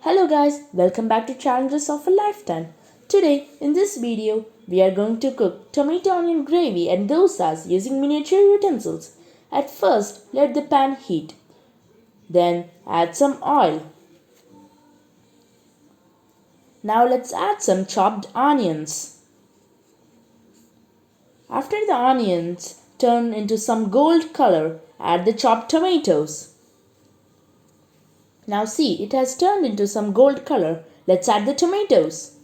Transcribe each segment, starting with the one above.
Hello guys, welcome back to Challenges of a Lifetime. Today, in this video, we are going to cook tomato onion gravy and dosas using miniature utensils. At first, let the pan heat. Then, add some oil. Now let's add some chopped onions. After the onions turn into some gold color, add the chopped tomatoes. Now see, it has turned into some gold color. Let's add the tomatoes.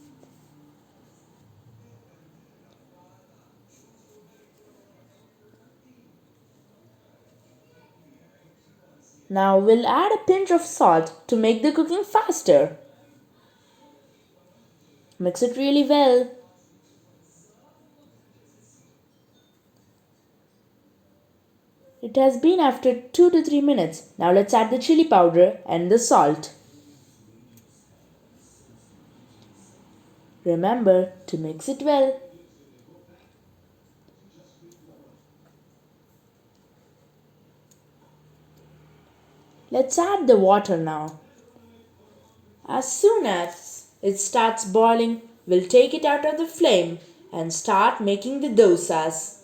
Now we'll add a pinch of salt to make the cooking faster. Mix it really well. It has been after 2 to 3 minutes. Now let's add the chili powder and the salt. Remember to mix it well. Let's add the water now. As soon as it starts boiling, we'll take it out of the flame and start making the dosas.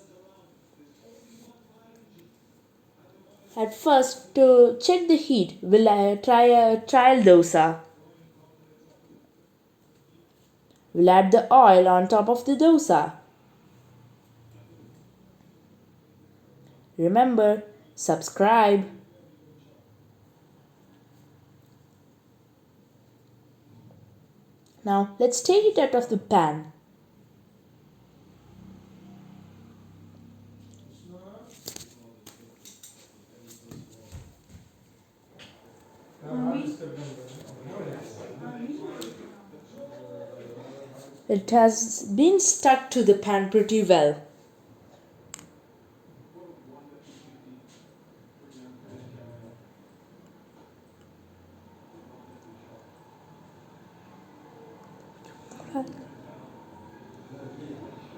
At first, to check the heat, we'll try a trial dosa. We'll add the oil on top of the dosa. Remember, subscribe. Now let's take it out of the pan. It has been stuck to the pan pretty well.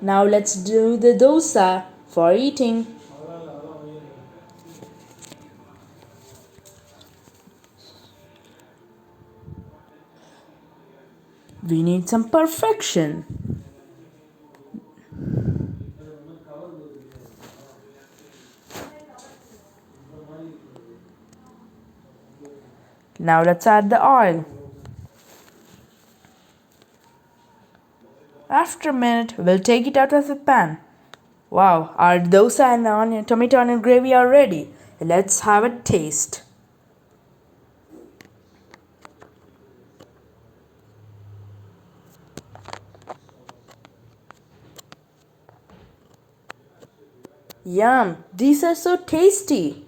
Now let's do the dosa for eating. We need some perfection. Now let's add the oil. After a minute, we'll take it out of the pan. Wow, our dosa and tomato onion gravy are ready. Let's have a taste. Yum, these are so tasty.